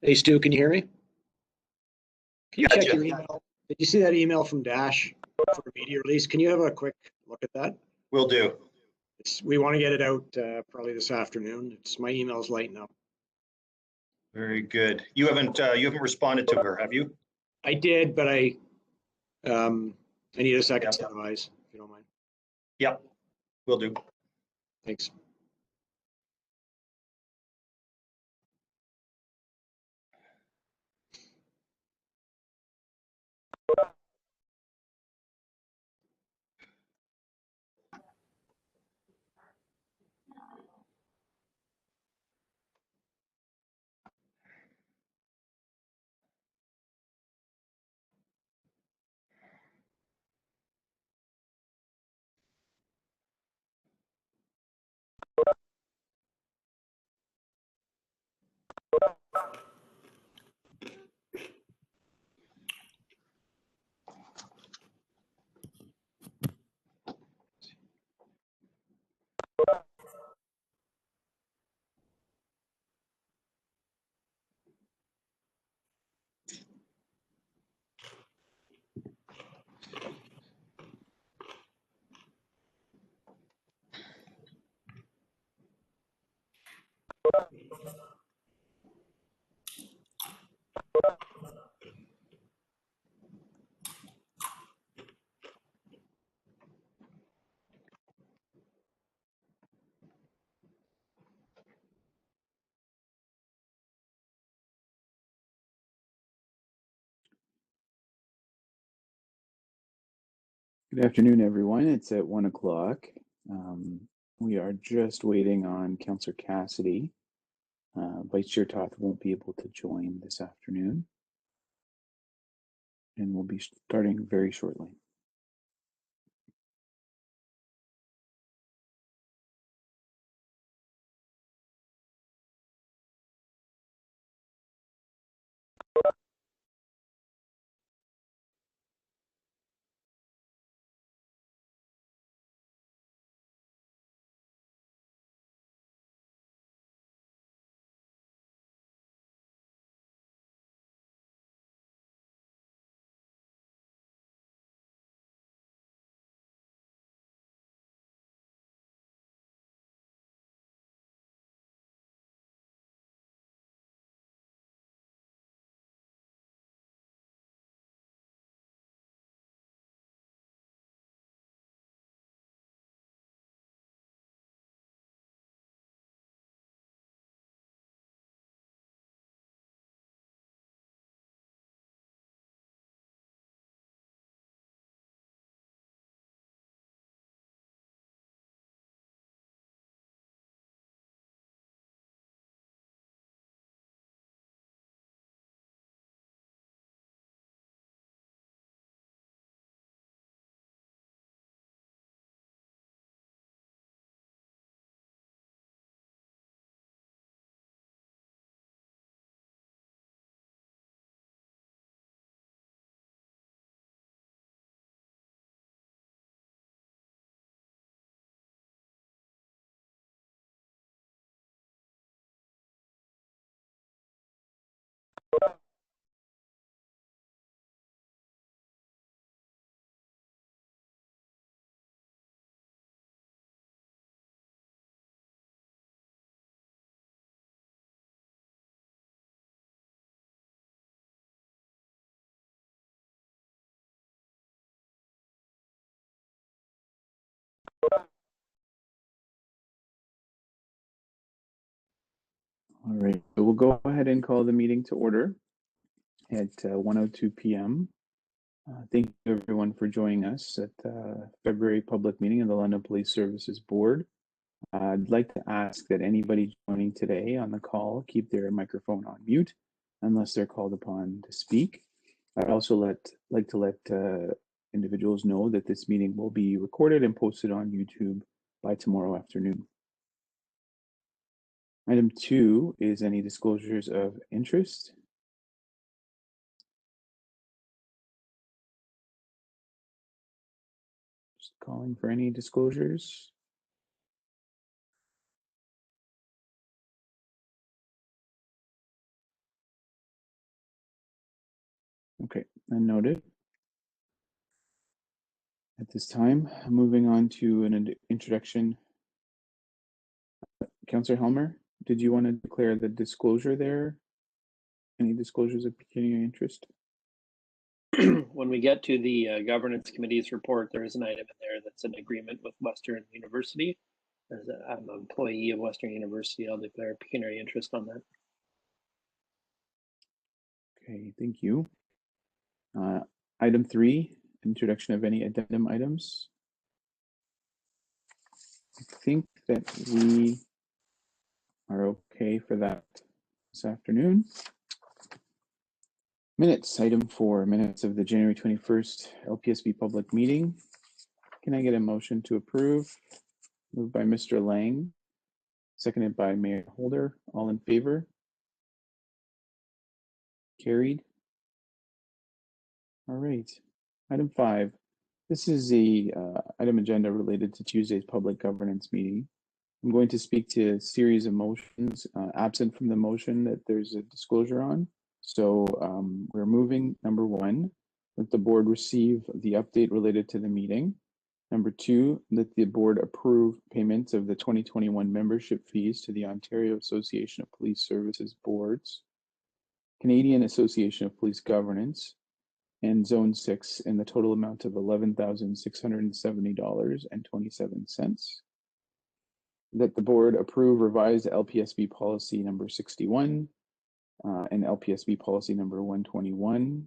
Hey Stu, can you hear me? Can you check Gotcha. your email? Did you see that email from Dash for a media release? Can you have a quick look at that? Will do. We want to get it out probably this afternoon. My email's lighting up. Very good. You haven't responded to her, have you? I did, but I need a second set of eyes, if you don't mind. Yep, will do. Thanks. Good afternoon, everyone. It's at 1 o'clock. We are just waiting on Councillor Cassidy. Vice Chair Toth won't be able to join this afternoon, and we'll be starting very shortly. All right, so we'll go ahead and call the meeting to order at 1:02 p.m. Thank you, everyone, for joining us at the February public meeting of the London Police Services Board. I'd like to ask that anybody joining today on the call keep their microphone on mute unless they're called upon to speak. I'd also like to let individuals know that this meeting will be recorded and posted on YouTube by tomorrow afternoon. Item 2 is any disclosures of interest. Just calling for any disclosures. Okay, and noted. At this time, moving on to an introduction. Councillor Helmer, did you want to declare the disclosure there? Any disclosures of pecuniary interest? When we get to the governance committee's report, there is an item in there that's an agreement with Western University. As I'm an employee of Western University, I'll declare pecuniary interest on that. Okay, thank you. Item 3, introduction of any addendum items. I think that we are okay for that this afternoon. Minutes, item 4, minutes of the January 21st LPSB public meeting. Can I get a motion to approve? Moved by Mr. Lang, seconded by Mayor Holder. All in favor? Carried. All right. Item 5. This is a item agenda related to Tuesday's public governance meeting. I'm going to speak to a series of motions absent from the motion that there's a disclosure on. So we're moving number 1, that the board receive the update related to the meeting. Number 2, that the board approve payments of the 2021 membership fees to the Ontario Association of Police Services Boards, Canadian Association of Police Governance, and Zone 6 in the total amount of $11,670.27. That the board approve revised LPSB policy number 61 and LPSB policy number 121,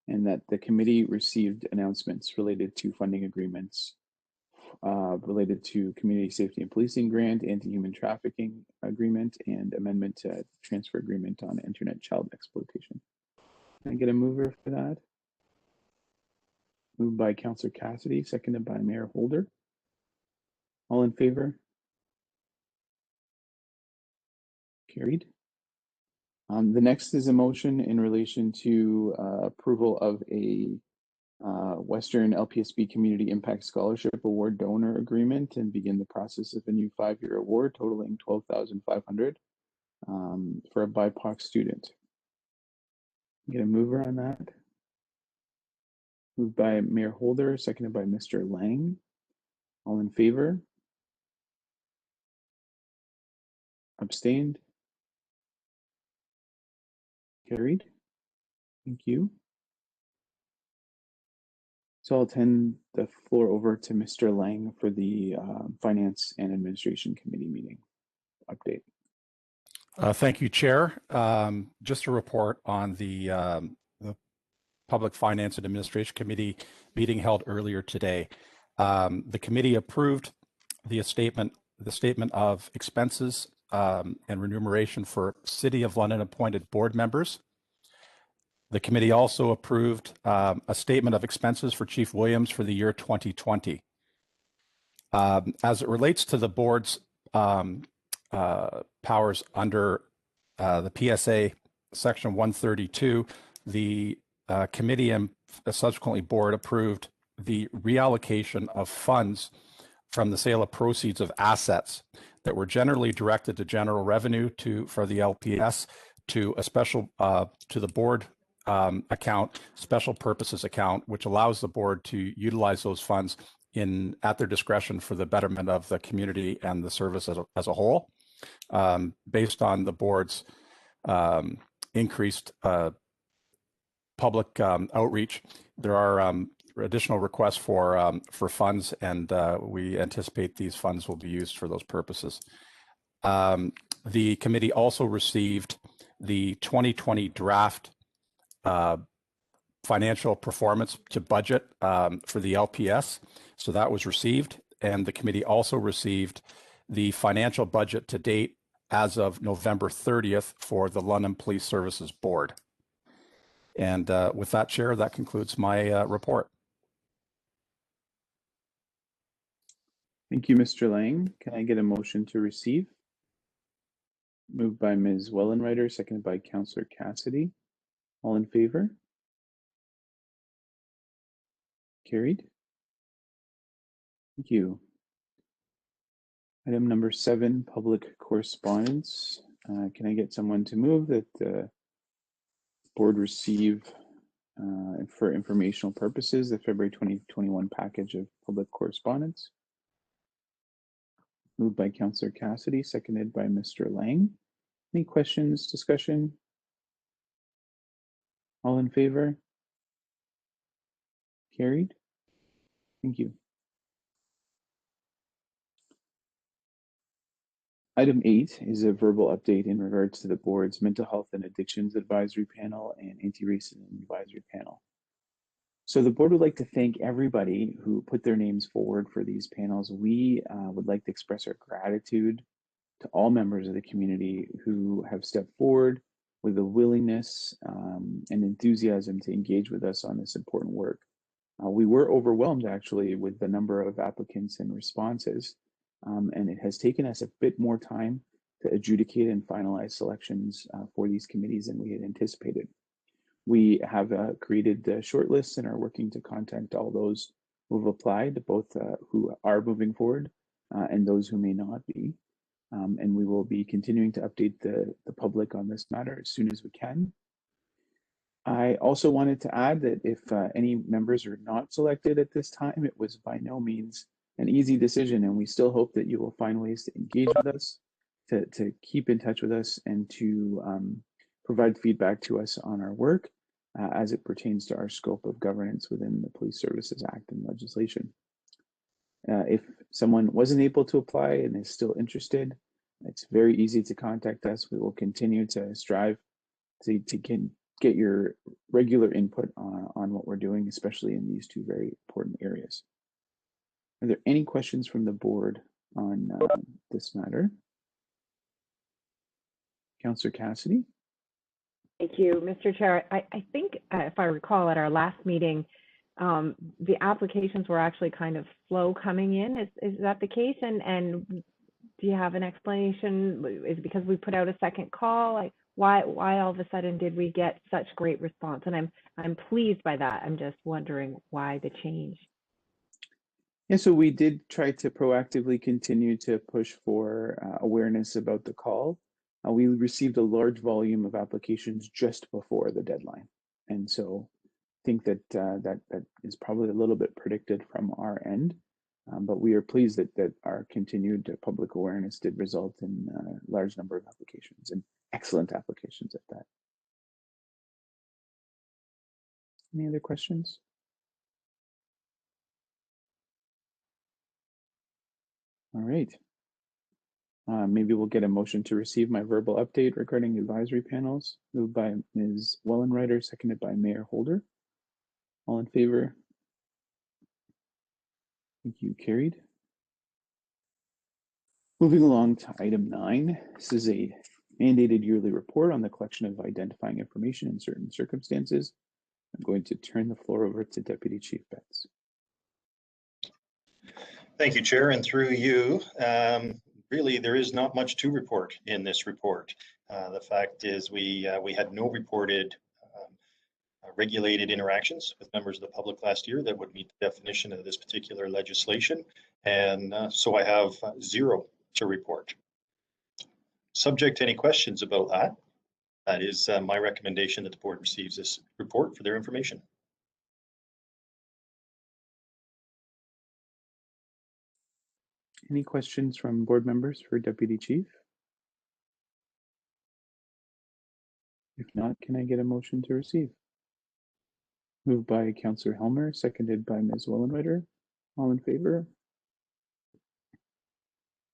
and that the committee received announcements related to funding agreements related to community safety and policing grant, anti-human trafficking agreement, and amendment to transfer agreement on internet child exploitation. Can I get a mover for that? Moved by Councillor Cassidy, seconded by Mayor Holder. All in favor? Carried. The next is a motion in relation to approval of a Western LPSB Community Impact Scholarship Award donor agreement and begin the process of a new 5-year award totaling $12,500 for a BIPOC student. Get a mover on that. Moved by Mayor Holder, seconded by Mr. Lang. All in favor? Abstained? Carried. Thank you. So I'll turn the floor over to Mr. Lang for the Finance and Administration Committee meeting update. Thank you, Chair. Just a report on the Public Finance and Administration Committee meeting held earlier today. The committee approved the statement of expenses and remuneration for City of London appointed board members. The committee also approved a statement of expenses for Chief Williams for the year 2020. As it relates to the board's powers under the PSA section 132, the committee and subsequently board approved the reallocation of funds from the sale of proceeds of assets that were generally directed to general revenue for the LPS to a special to the board account, special purposes account, which allows the board to utilize those funds at their discretion for the betterment of the community and the service as a whole. Based on the board's increased public outreach, there are additional requests for funds, and we anticipate these funds will be used for those purposes. The committee also received the 2020 draft financial performance to budget for the LPS. So that was received, and the committee also received the financial budget to date as of November 30th for the London Police Services Board. And with that, Chair, that concludes my report. Thank you, Mr. Lang. Can I get a motion to receive? Moved by Ms. Wellenreiter, seconded by Councillor Cassidy. All in favor? Carried. Thank you. Item number 7, public correspondence. Can I get someone to move that the board receive for informational purposes, the February 2021 package of public correspondence. Moved by Councillor Cassidy, seconded by Mr. Lang. Any questions, discussion? All in favor? Carried. Thank you. Item 8 is a verbal update in regards to the board's Mental Health and Addictions Advisory Panel and Anti-Racism Advisory Panel. So the board would like to thank everybody who put their names forward for these panels. We would like to express our gratitude to all members of the community who have stepped forward with a willingness and enthusiasm to engage with us on this important work. We were overwhelmed actually with the number of applicants and responses, and it has taken us a bit more time to adjudicate and finalize selections for these committees than we had anticipated. We have created shortlists and are working to contact all those who have applied, both who are moving forward and those who may not be. And we will be continuing to update the public on this matter as soon as we can. I also wanted to add that if any members are not selected at this time, it was by no means an easy decision, and we still hope that you will find ways to engage with us, to keep in touch with us, and to provide feedback to us on our work as it pertains to our scope of governance within the Police Services Act and legislation. If someone wasn't able to apply and is still interested, it's very easy to contact us. We will continue to strive to get your regular input on what we're doing, especially in these two very important areas. Are there any questions from the board on this matter? Councillor Cassidy? Thank you, Mr. Chair. I think if I recall at our last meeting, the applications were actually kind of slow coming in. Is that the case? And do you have an explanation? Is it because we put out a second call? Like why all of a sudden did we get such great response? And I'm pleased by that. I'm just wondering why the change. Yeah, so we did try to proactively continue to push for awareness about the call. We received a large volume of applications just before the deadline. And so I think that that is probably a little bit predicted from our end. But we are pleased that our continued public awareness did result in a large number of applications, and excellent applications at that. Any other questions? All right. Maybe we'll get a motion to receive my verbal update regarding advisory panels, moved by Ms. Wellenreiter, seconded by Mayor Holder. All in favor? Thank you, carried. Moving along to item 9, this is a mandated yearly report on the collection of identifying information in certain circumstances. I'm going to turn the floor over to Deputy Chief Betts. Thank you, Chair, and through you. Really, there is not much to report in this report. The fact is we had no reported regulated interactions with members of the public last year that would meet the definition of this particular legislation. And so I have 0 to report. Subject to any questions about that, that is my recommendation that the board receives this report for their information. Any questions from board members for Deputy Chief? If not, can I get a motion to receive? Moved by Councillor Helmer, seconded by Ms. Wellenreiter. All in favor?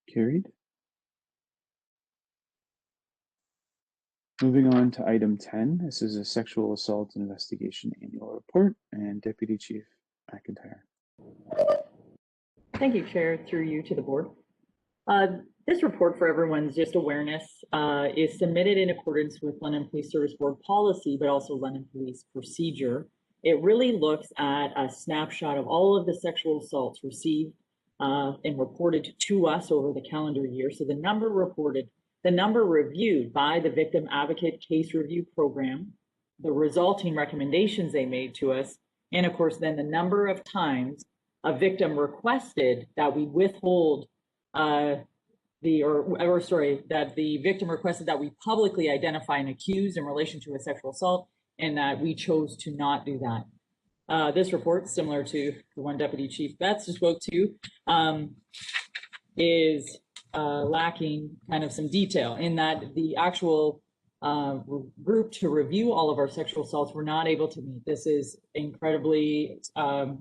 Carried. Moving on to item 10, this is a sexual assault investigation annual report, and Deputy Chief McIntyre. Thank you, Chair, through you to the board. This report, for everyone's just awareness, is submitted in accordance with London Police Service Board policy, but also London Police procedure. It really looks at a snapshot of all of the sexual assaults received and reported to us over the calendar year. So the number reported, the number reviewed by the Victim Advocate Case Review Program, the resulting recommendations they made to us, and of course then the number of times a victim requested that we withhold that the victim requested that we publicly identify an accused in relation to a sexual assault, and that we chose to not do that. This report, similar to the one Deputy Chief Betts just spoke to, is lacking kind of some detail in that the actual group to review all of our sexual assaults were not able to meet. This is incredibly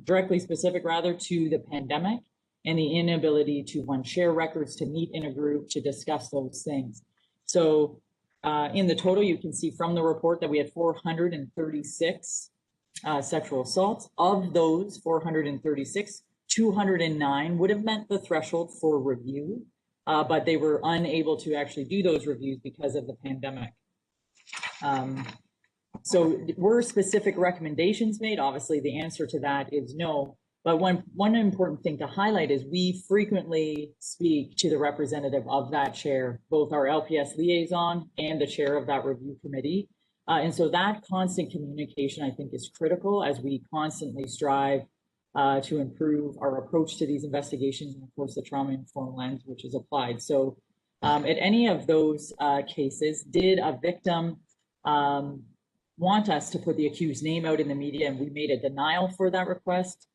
directly specific rather to the pandemic and the inability to, one, share records, to meet in a group, to discuss those things. So in the total, you can see from the report that we had 436 sexual assaults. Of those 436, 209 would have met the threshold for review, but they were unable to actually do those reviews because of the pandemic. So were specific recommendations made? Obviously, the answer to that is no. But one important thing to highlight is we frequently speak to the representative of that chair, both our LPS liaison and the chair of that review committee. And so that constant communication, I think, is critical as we constantly strive to improve our approach to these investigations, and of course the trauma-informed lens, which is applied. So at any of those cases, did a victim want us to put the accused name out in the media and we made a denial for that request?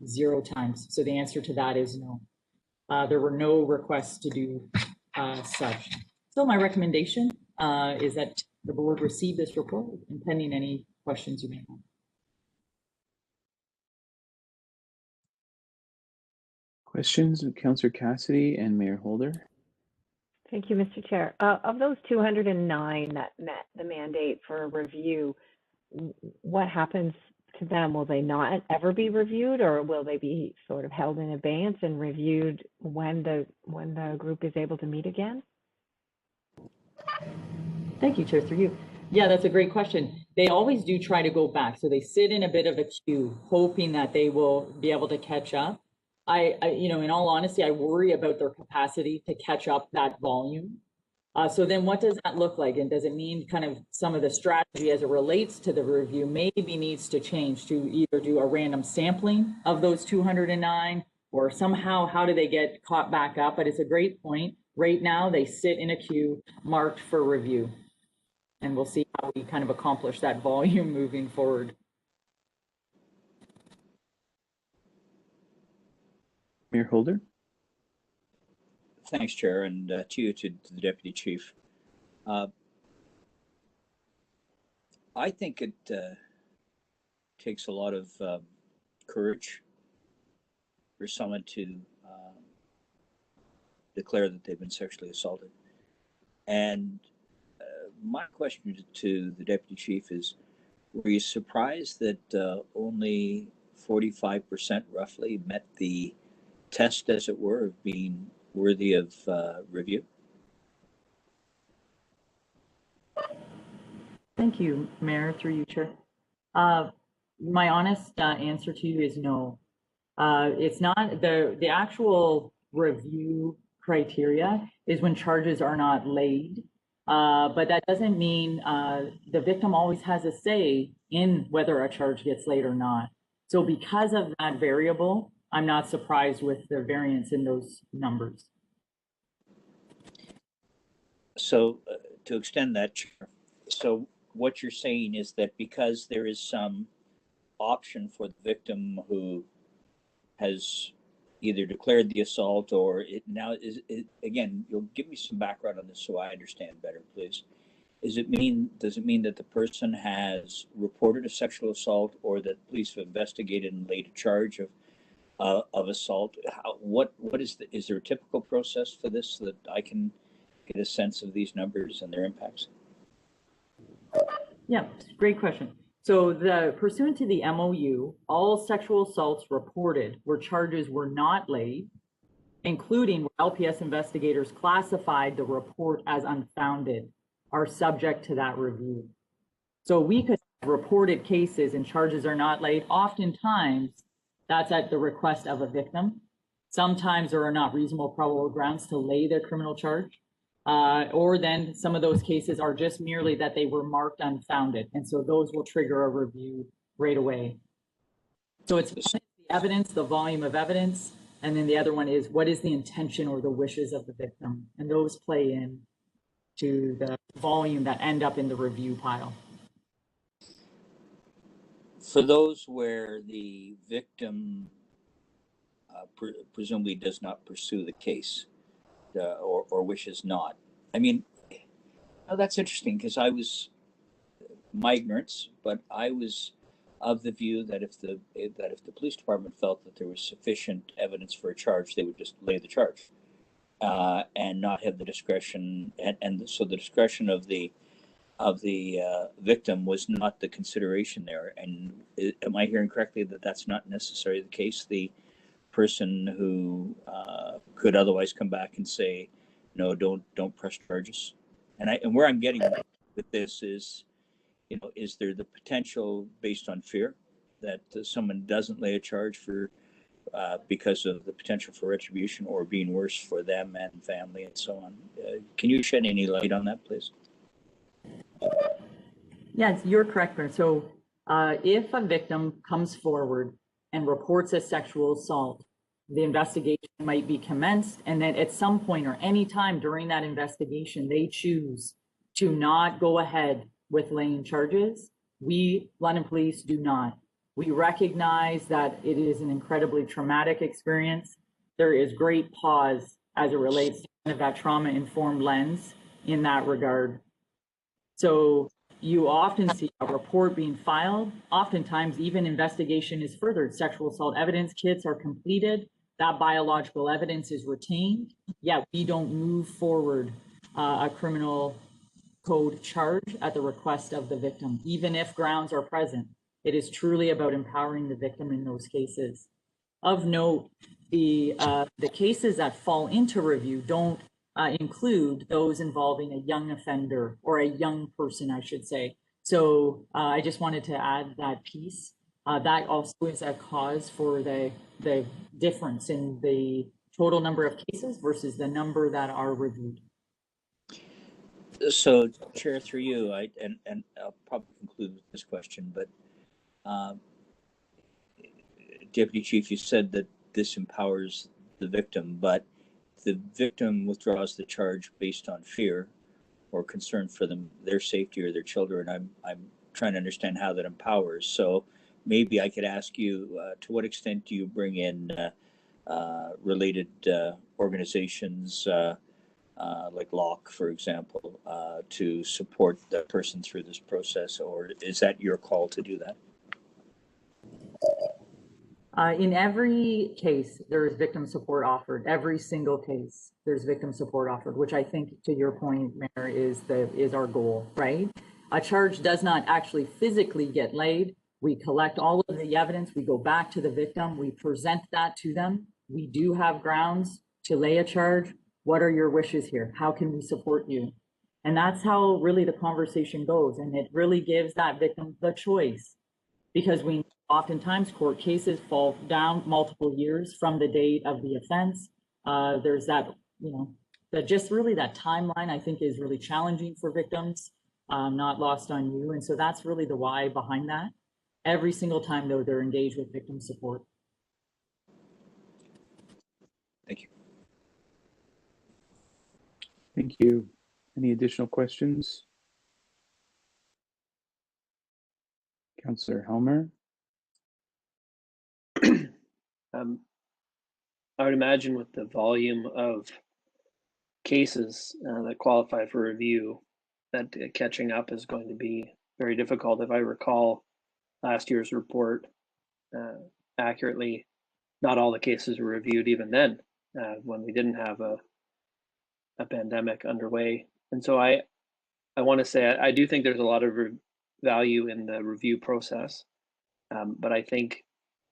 0 times. So the answer to that is no. There were no requests to do such. So my recommendation is that the board receive this report and pending any questions you may have. Questions of Councillor Cassidy and Mayor Holder? Thank you, Mr. Chair. Of those 209 that met the mandate for a review, what happens to them? Will they not ever be reviewed, or will they be sort of held in abeyance and reviewed when the group is able to meet again? Thank you, Chair, through you. Yeah, that's a great question. They always do try to go back. So they sit in a bit of a queue, hoping that they will be able to catch up. I in all honesty, I worry about their capacity to catch up that volume. So then what does that look like? And does it mean kind of some of the strategy as it relates to the review maybe needs to change to either do a random sampling of those 209 or somehow how do they get caught back up? But it's a great point. Right now, they sit in a queue marked for review. And we'll see how we kind of accomplish that volume moving forward. Mayor Holder? Thanks, Chair, and to you, to the Deputy Chief. I think it takes a lot of courage for someone to declare that they've been sexually assaulted. And my question to the Deputy Chief is, were you surprised that only 45% roughly met the test, as it were, of being worthy of review? Thank you, Mayor, through you, Chair. My honest answer to you is no. It's not. The actual review criteria is when charges are not laid, but that doesn't mean the victim always has a say in whether a charge gets laid or not. So because of that variable, I'm not surprised with the variance in those numbers. So to extend that, so what you're saying is that because there is some option for the victim who has either declared the assault or it now is, again, you'll give me some background on this so I understand better, please. Does it mean that the person has reported a sexual assault or that police have investigated and laid a charge of assault? Is there a typical process for this so that I can get a sense of these numbers and their impacts? Yeah, great question. So pursuant to the MOU, all sexual assaults reported where charges were not laid, including where LPS investigators classified the report as unfounded, are subject to that review. So we could have reported cases and charges are not laid. Oftentimes, that's at the request of a victim. Sometimes there are not reasonable probable grounds to lay their criminal charge. Or then some of those cases are just merely that they were marked unfounded. And so those will trigger a review right away. So it's the evidence, the volume of evidence, and then the other one is what is the intention or the wishes of the victim? And those play in to the volume that end up in the review pile. For those where the victim presumably does not pursue the case or wishes not. I mean, oh, that's interesting because my ignorance, but I was of the view that if the police department felt that there was sufficient evidence for a charge, they would just lay the charge and not have the discretion. And so the discretion of the victim was not the consideration there. And am I hearing correctly that that's not necessarily the case? The person who could otherwise come back and say, no, don't press charges. And where I'm getting with this is, is there the potential based on fear that someone doesn't lay a charge for because of the potential for retribution or being worse for them and family and so on? Can you shed any light on that, please? Yes, you're correct, Mayor. So if a victim comes forward and reports a sexual assault, the investigation might be commenced, and then at some point or any time during that investigation, they choose to not go ahead with laying charges. We, London Police, do not. We recognize that it is an incredibly traumatic experience. There is great pause as it relates to kind of that trauma-informed lens in that regard. So you often see a report being filed. Oftentimes, even investigation is furthered. Sexual assault evidence kits are completed. That biological evidence is retained. Yet we don't move forward a criminal code charge at the request of the victim, even if grounds are present. It is truly about empowering the victim in those cases. Of note, the cases that fall into review don't include those involving a young offender or a young person, I should say. So I just wanted to add that piece. That also is a cause for the difference in the total number of cases versus the number that are reviewed. So, Chair, through you, and I'll probably conclude with this question, but Deputy Chief, you said that this empowers the victim, but the victim withdraws the charge based on fear or concern for their safety or their children. I'm trying to understand how that empowers. So maybe I could ask you, to what extent do you bring in related organizations like LOC, for example, to support the person through this process, or is that your call to do that? In every case, there is victim support offered. Every single case, there's victim support offered, which I think, to your point, Mayor, is our goal, right? A charge does not actually physically get laid. We collect all of the evidence. We go back to the victim. We present that to them. We do have grounds to lay a charge. What are your wishes here? How can we support you? And that's how really the conversation goes. And it really gives that victim the choice, because we oftentimes court cases fall down multiple years from the date of the offense. There's that, that just really that timeline, I think, is really challenging for victims, not lost on you. And so that's really the why behind that. Every single time, though, they're engaged with victim support. Thank you. Thank you. Any additional questions? Councillor Helmer? I would imagine with the volume of cases that qualify for review, that catching up is going to be very difficult. If I recall last year's report accurately, not all the cases were reviewed even then, when we didn't have a pandemic underway. And so I want to say I do think there's a lot of value in the review process, but I think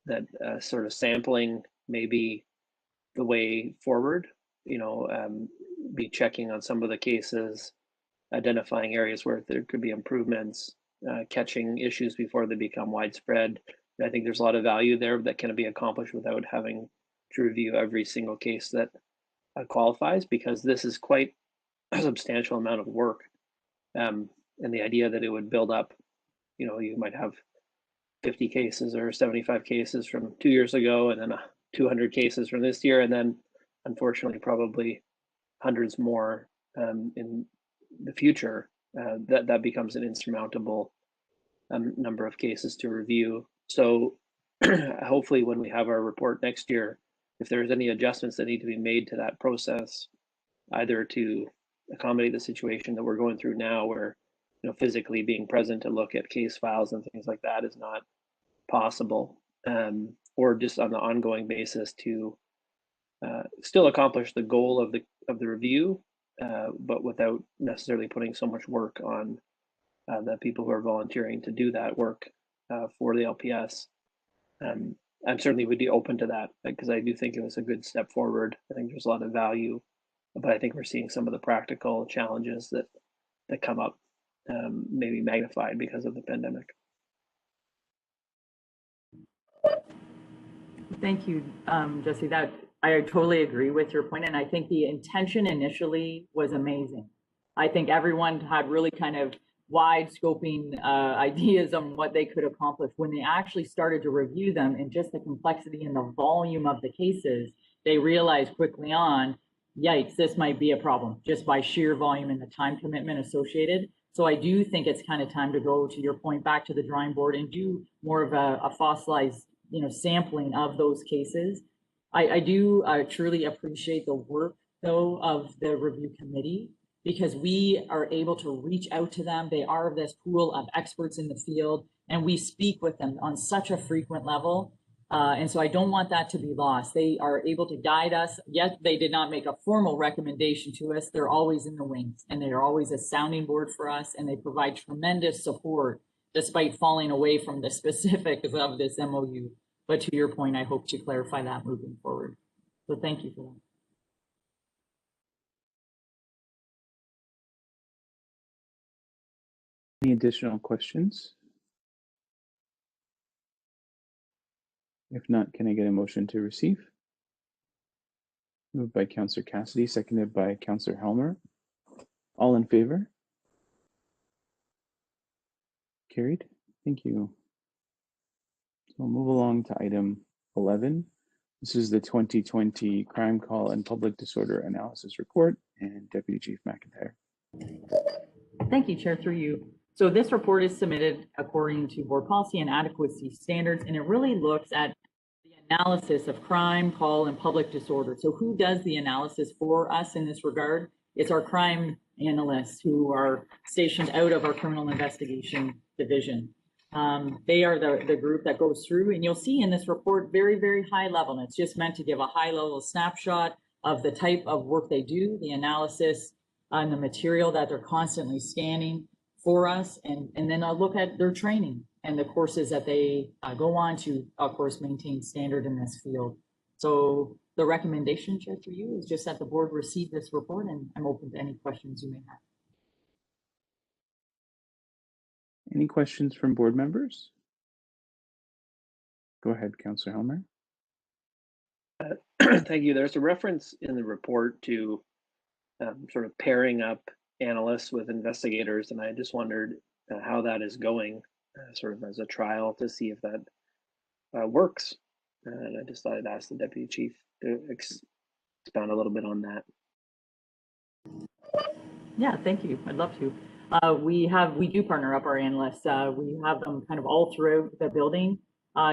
that sort of sampling may be the way forward. Be checking on some of the cases, identifying areas where there could be improvements, catching issues before they become widespread. I think there's a lot of value there that can be accomplished without having to review every single case that qualifies, because this is quite a substantial amount of work. And the idea that it would build up, you might have 50 cases or 75 cases from 2 years ago, and then 200 cases from this year, and then unfortunately probably hundreds more in the future. That becomes an insurmountable number of cases to review. So hopefully when we have our report next year, if there's any adjustments that need to be made to that process, either to accommodate the situation that we're going through now where, you know, physically being present to look at case files and things like that is not possible, or just on the ongoing basis to still accomplish the goal of the review, but without necessarily putting so much work on the people who are volunteering to do that work for the LPS. I'm certainly would be open to that because I do think it was a good step forward. I think there's a lot of value, but I think we're seeing some of the practical challenges that come up, maybe magnified because of the pandemic. Thank you, Jesse. That I totally agree with your point, and I think the intention initially was amazing. I think everyone had really kind of wide scoping ideas on what they could accomplish. When they actually started to review them and just the complexity and the volume of the cases, they realized quickly on, yikes, this might be a problem just by sheer volume and the time commitment associated. So I do think it's kind of time to go, to your point, back to the drawing board and do more of a fossilized, you know, sampling of those cases. I do truly appreciate the work though of the review committee, because we are able to reach out to them. They are this pool of experts in the field, and we speak with them on such a frequent level. And so I don't want that to be lost. They are able to guide us, yet they did not make a formal recommendation to us. They're always in the wings, and they are always a sounding board for us, and they provide tremendous support despite falling away from the specifics of this MOU. But to your point, I hope to clarify that moving forward. So thank you for that. Any additional questions? If not, can I get a motion to receive? Moved by Councillor Cassidy, seconded by Councillor Helmer. All in favor? Carried. Thank you. So we'll move along to item 11. This is the 2020 Crime Call and Public Disorder Analysis Report, and Deputy Chief McIntyre. Thank you, Chair, through you. So this report is submitted according to board policy and adequacy standards, and it really looks at the analysis of crime, call, and public disorder. So who does the analysis for us in this regard? It's our crime analysts who are stationed out of our criminal investigation division. They are the group that goes through, and you'll see in this report very, very high level, and it's just meant to give a high level snapshot of the type of work they do, the analysis and the material that they're constantly scanning for us, and then I'll look at their training and the courses that they go on to, of course, maintain standard in this field. So the recommendation, Chair, for you is just that the board receive this report, and I'm open to any questions you may have. Any questions from board members? Go ahead, Councillor Helmer. Thank you. There's a reference in the report to sort of pairing up analysts with investigators, and I just wondered how that is going, sort of as a trial to see if that works. And I just thought I'd ask the Deputy Chief to expound a little bit on that. Yeah, thank you. I'd love to. We do partner up our analysts. We have them kind of all throughout the building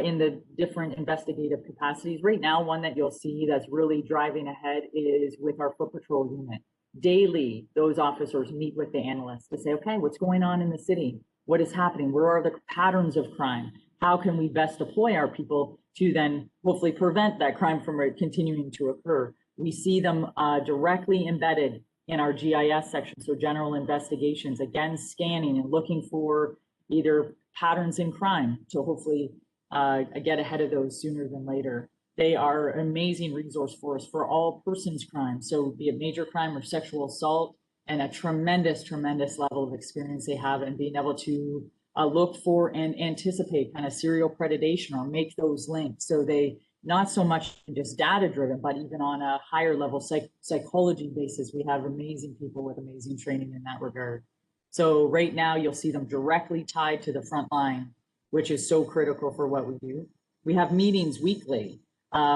in the different investigative capacities. Right now, one that you'll see that's really driving ahead is with our foot patrol unit. Daily, those officers meet with the analysts to say, okay, what's going on in the city? What is happening? Where are the patterns of crime? How can we best deploy our people to then hopefully prevent that crime from continuing to occur? We see them directly embedded in our GIS section, so general investigations, again, scanning and looking for either patterns in crime to hopefully get ahead of those sooner than later. They are an amazing resource for us for all persons crime, so be it major crime or sexual assault, and a tremendous, tremendous level of experience they have in being able to look for and anticipate kind of serial predation or make those links. So they not so much just data driven, but even on a higher level psychology basis, we have amazing people with amazing training in that regard. So right now you'll see them directly tied to the front line, which is so critical for what we do. We have meetings weekly,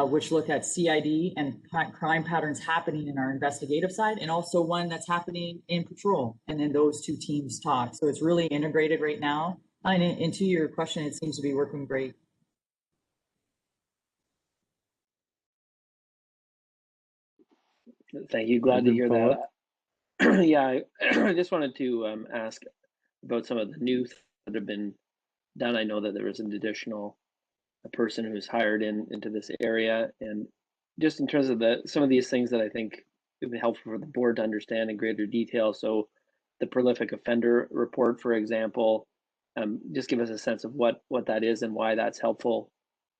which look at CID and crime patterns happening in our investigative side, and also one that's happening in patrol. And then those two teams talk. So it's really integrated right now. And to your question, it seems to be working great. Thank you. Glad to hear Follow-up? that. Yeah, I just wanted to ask about some of the new things that have been done. I know that there was an additional person who's hired into this area, and just in terms of some of these things that I think it would be helpful for the board to understand in greater detail. So the prolific offender report, for example, just give us a sense of what that is and why that's helpful,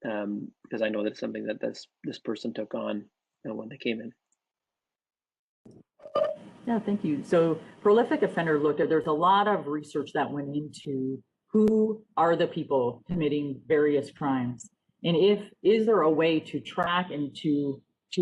because I know that's something that this person took on when they came in. Yeah, thank you. So prolific offender looked at, there's a lot of research that went into who are the people committing various crimes. And is there a way to track and to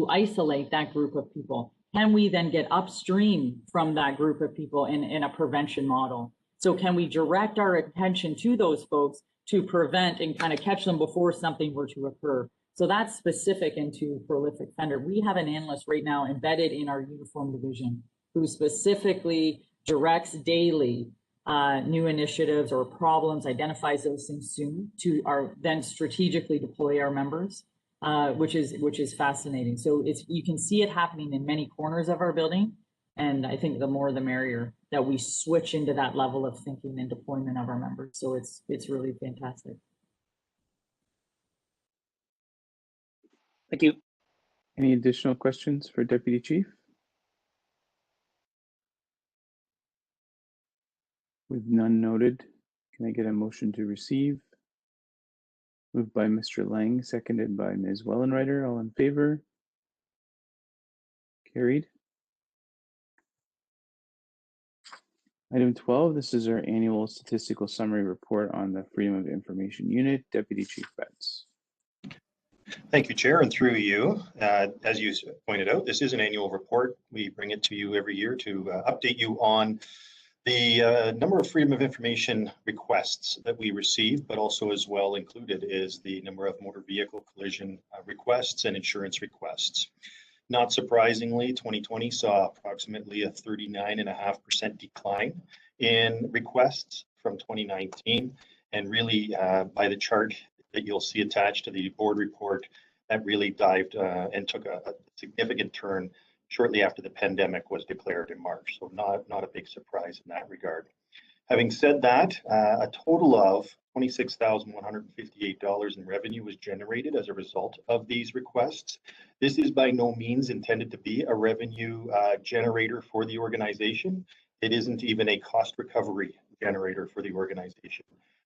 isolate that group of people? Can we then get upstream from that group of people in a prevention model? So can we direct our attention to those folks to prevent and kind of catch them before something were to occur? So that's specific into prolific offender. We have an analyst right now embedded in our uniform division who specifically directs daily new initiatives or problems, identifies those things soon to then strategically deploy our members, which is fascinating. So you can see it happening in many corners of our building. And I think the more the merrier that we switch into that level of thinking and deployment of our members. So it's really fantastic. Thank you. Any additional questions for Deputy Chief? With none noted, can I get a motion to receive? Moved by Mr. Lang, seconded by Ms. Wellenreiter. All in favor? Carried. Item 12, this is our annual statistical summary report on the Freedom of Information Unit. Deputy Chief Betts. Thank you, Chair, and through you. As you pointed out, this is an annual report. We bring it to you every year to update you on the number of Freedom of Information requests that we receive, but also as well included is the number of motor vehicle collision requests and insurance requests. Not surprisingly, 2020 saw approximately a 39.5% decline in requests from 2019. And really, by the chart that you'll see attached to the board report, that really dived and took a significant turn shortly after the pandemic was declared in March. So not a big surprise in that regard. Having said that, a total of $26,158 in revenue was generated as a result of these requests. This is by no means intended to be a revenue generator for the organization. It isn't even a cost recovery generator for the organization.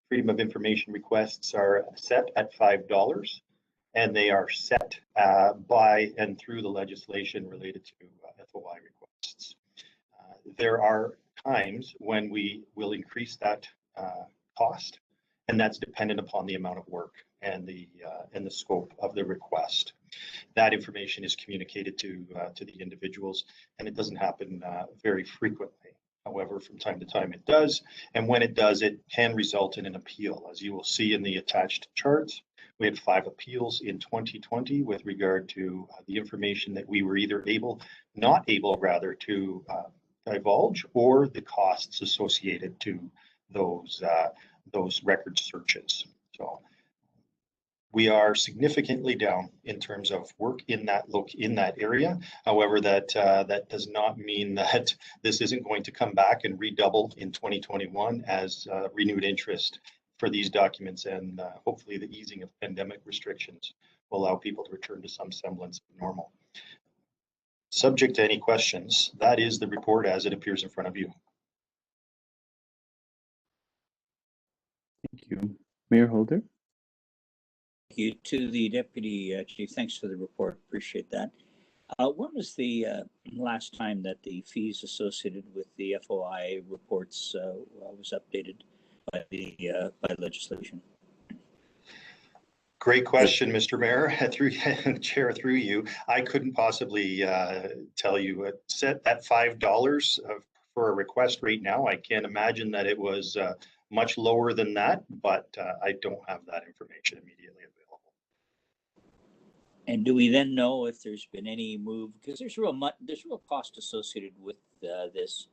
Freedom of Information requests are set at $5, and they are set by and through the legislation related to FOI requests. There are times when we will increase that cost, and that's dependent upon the amount of work and the scope of the request. That information is communicated to the individuals, and it doesn't happen very frequently. However, from time to time it does, and when it does, it can result in an appeal. As you will see in the attached charts, we had 5 appeals in 2020 with regard to the information that we were either not able to divulge, or the costs associated to those record searches. So we are significantly down in terms of work in that area. However, that does not mean that this isn't going to come back and redouble in 2021 as renewed interest for these documents, and hopefully the easing of pandemic restrictions will allow people to return to some semblance of normal. Subject to any questions, that is the report as it appears in front of you. Thank you. Mayor Holder. Thank you to the Deputy Chief. Thanks for the report. Appreciate that. When was the last time that the fees associated with the FOI reports was updated by legislation? Great question, Mr. Mayor. Chair, through you, I couldn't possibly tell you. It's set at $5 for a request right now. I can't imagine that it was much lower than that, but I don't have that information immediately available. And do we then know if there's been any move? Because there's real cost associated with this.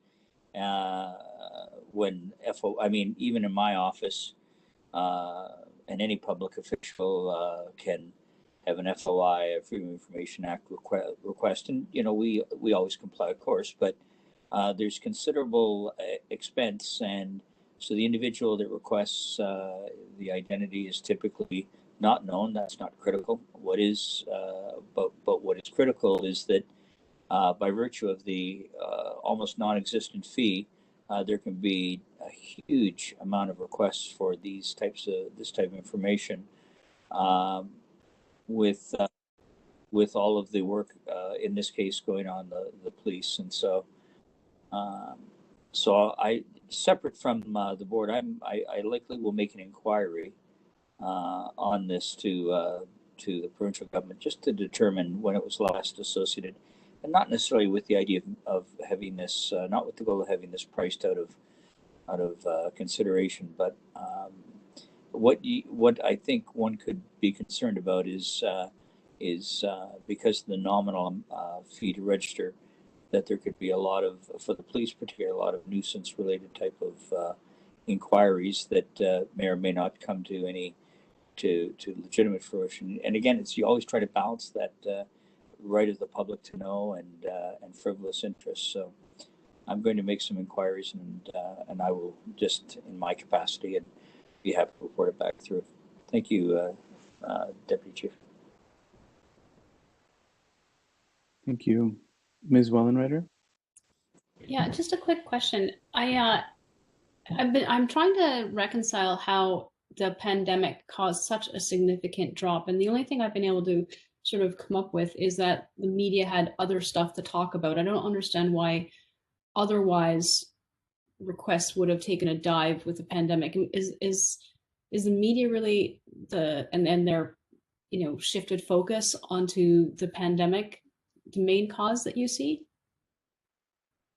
When even in my office, and any public official can have an FOI, a Freedom of Information Act request, and we always comply, of course, but there's considerable expense, and so the individual that requests the identity is typically not known. That's not critical. What is, but what is critical is that by virtue of the almost non-existent fee, there can be a huge amount of requests for this type of information, with all of the work in this case going on the police, and so I, separate from the board, I likely will make an inquiry on this to the provincial government, just to determine when it was last associated, and not necessarily with the idea of having this, not with the goal of having this priced out of consideration, but what I think one could be concerned about is because of the nominal fee to register, that there could be a lot of, for the police particularly, a lot of nuisance related type of inquiries that may or may not come to any to legitimate fruition. And again, you always try to balance that right of the public to know and frivolous interests. So I'm going to make some inquiries, and I will, just in my capacity, and be happy to report it back through. Thank you, Deputy Chief. Thank you. Ms. Wellenreiter? Yeah, just a quick question. I'm trying to reconcile how the pandemic caused such a significant drop, and the only thing I've been able to sort of come up with is that the media had other stuff to talk about. I don't understand why otherwise requests would have taken a dive with the pandemic. Is the media really and their shifted focus onto the pandemic the main cause that you see?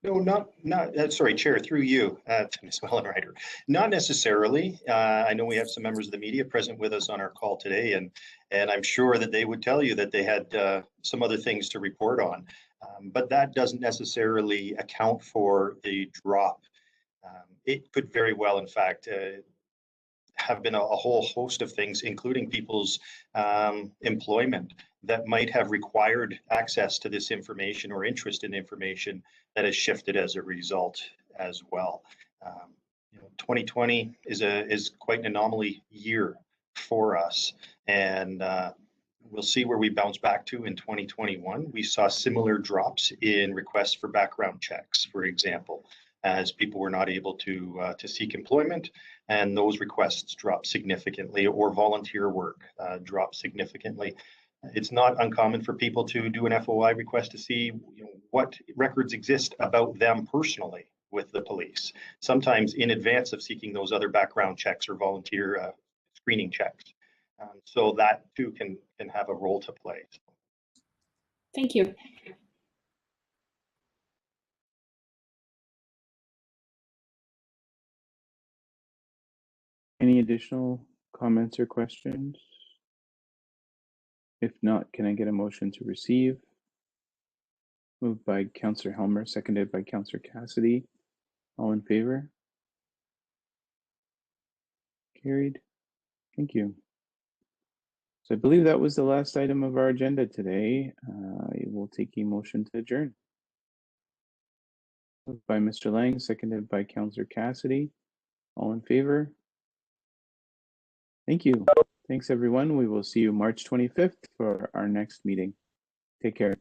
No, not sorry, Chair, through you, Ms. Wellenreiter. Not necessarily. I know we have some members of the media present with us on our call today, and I'm sure that they would tell you that they had some other things to report on. But that doesn't necessarily account for the drop. It could very well, in fact, have been a whole host of things, including people's employment, that might have required access to this information or interest in information that has shifted as a result as well. 2020 is quite an anomaly year for us, and we'll see where we bounce back to in 2021. We saw similar drops in requests for background checks, for example, as people were not able to seek employment, and those requests dropped significantly, or volunteer work dropped significantly. It's not uncommon for people to do an FOI request to see what records exist about them personally with the police, sometimes in advance of seeking those other background checks or volunteer screening checks. So that too can have a role to play. Thank you. Any additional comments or questions? If not, can I get a motion to receive? Moved by Councillor Helmer, seconded by Councillor Cassidy. All in favor? Carried. Thank you. So I believe that was the last item of our agenda today. I will take a motion to adjourn. Moved by Mr. Lang, seconded by Councillor Cassidy. All in favor? Thank you. Thanks, everyone. We will see you March 25th for our next meeting. Take care.